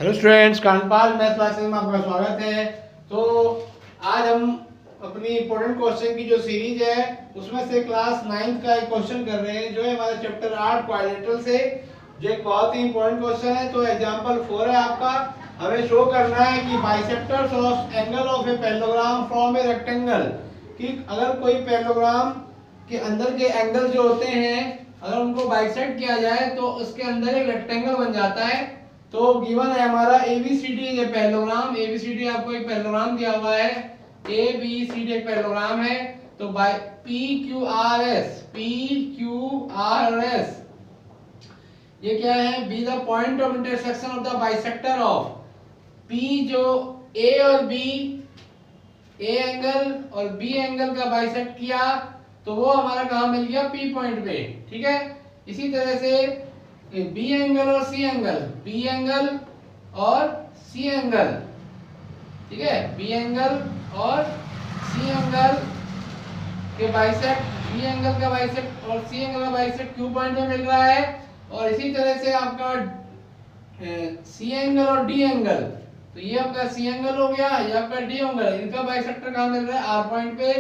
Hello students, कानपाल math classes में आपका स्वागत है। तो आज हम अपनी इंपॉर्टेंट क्वेश्चन की जो सीरीज है उसमें से क्लास 9th का एक क्वेश्चन कर रहे हैं जो है हमारे चैप्टर 8 क्वाड्रिलेटरल से, जो एक बहुत ही इंपॉर्टेंट क्वेश्चन है। तो एग्जांपल 4 है आपका, हमें शो करना है कि bisectors of angle of a parallelogram from a rectangle, कि अगर कोई पैरेललोग्राम के अंदर के एंगल जो होते हैं अगर उनको बाइसेक्ट किया जाए तो उसके अंदर एक रेक्टेंगल बन जाता है। तो गिवन है हमारा ABCD ये पैरेललोग्राम, ABCD आपको एक पैरेललोग्राम दिया हुआ है, ABCD एक पैरेललोग्राम है। तो बाय PQRS ये क्या है, be the point of intersection of the bisector of P, जो A और B, A एंगल और B एंगल का बाइसेक्ट किया तो वो हमारा कहाँ मिल गया, P पॉइंट पे। ठीक है, इसी तरह से बी एंगल और सी एंगल, बी एंगल और सी एंगल, ठीक है, बी एंगल और सी एंगल के बाइसेक्ट, बी एंगल का बाइसेक्ट और सी एंगल का बाइसेक्ट क्यू पॉइंट में मिल रहा है। और इसी तरह से आपका सी एंगल और डी एंगल, तो ये आपका सी एंगल हो गया, ये आपका डी एंगल, इनका बाइसेक्टर कहाँ मिल रहा है, आर पॉइंट पे।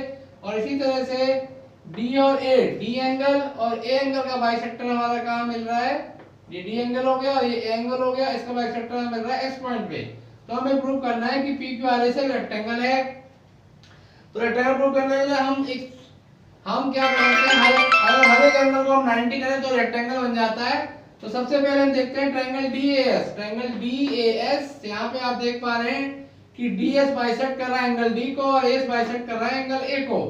और इसी तरह से डी और ए, डी एंगल और ए एंगल का बाइसेक्टर हमारा कहाँ मिल रहा है, ये डी एंगल हो गया और ये एंगल हो गया, इसका बाइसेक्टर हमें मिल रहा है एक्स पॉइंट पे। तो हमें प्रूव करना है कि PQRS एक रेक्टेंगल है। तो रेक्टेंगल प्रूव करने के लिए हम क्या करते हैं, हर एक एंगल को हम 90 करें तो रेक्टेंगल बन जाता है। तो सबसे पहले हम देखते हैं ट्रायंगल DAS। ट्रायंगल DAS यहाँ पे आप देख पा रहे हैं कि DS बाइसेक्ट कर रहा है एंगल D को और AS बाइसेक्ट कर रहा है एंगल A को।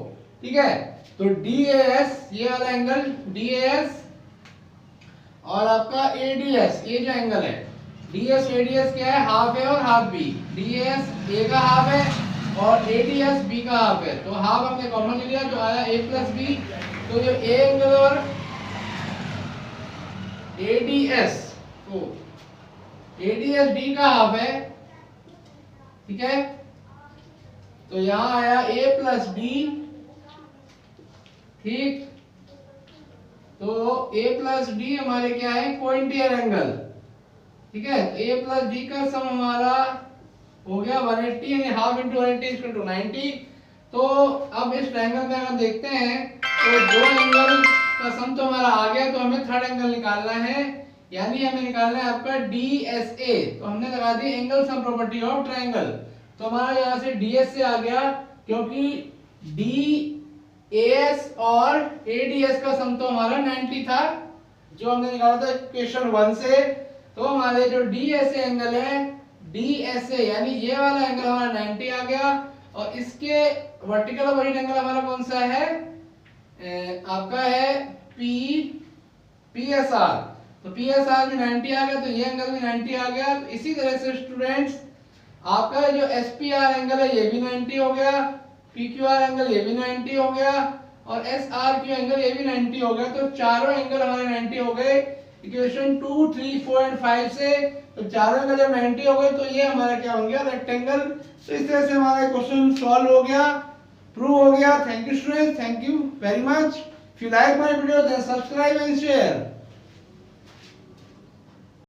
ठीक है, तो DAS ये वाला एंगल DAS और आपका ADS ये जो एंगल है DS ADS क्या है, हाफ है और हाफ B, DS A का हाफ है और ADS B का हाफ है। तो हाफ हमने कॉमन ले लिया, जो आया A प्लस B। तो जो A एंगल और ADS, तो ADS D का हाफ है, ठीक है। तो यहाँ आया A प्लस B, ठीक। तो A प्लस डी हमारे क्या है, क्वाड्रेंटियर एंगल, ठीक है। तो A प्लस डी का सम हमारा हो गया 180, यानी हाफ इंटू 180 इक्वल टू 90। तो अब इस ट्रायंगल में अगर देखते हैं तो दो एंगल का सम तो हमारा आ गया, तो हमें थर्ड एंगल निकालना है, यानी हमें निकालना है आपका DSA। तो हमने लगा दी angle sum property of triangle. तो हमारा यहाँ से DSA आ गया, क्योंकि DAS और ADS का सम तो हमारा 90 था जो हमने निकाला था इक्वेशन 1 से। तो हमारे जो DSA एंगल है, DSA यानी ये वाला एंगल हमारा 90 आ गया, और इसके वर्टिकल ओरिजिन एंगल हमारा कौन सा है, आपका है PSR। तो PSR भी 90 आ गया, तो ये एंगल भी 90 आ गया। तो इसी तरह से स्टूडेंट्स आपका जो SPR एंगल है ये भी 90 हो गया, PQR एंगल ये भी 90 हो गया और SRQ एंगल ये भी 90 हो गया। तो चारों एंगल हमारे 90 हो गए इक्वेशन 2, 3, 4 एंड 5 से। तो चारों एंगल जब 90 हो गए तो ये हमारा क्या हो गया, रेक्टेंगल। तो इस तरह से हमारा क्वेश्चन सॉल्व हो गया, प्रूव हो गया। Thank you students, thank you very much. If you like my video then subscribe and share.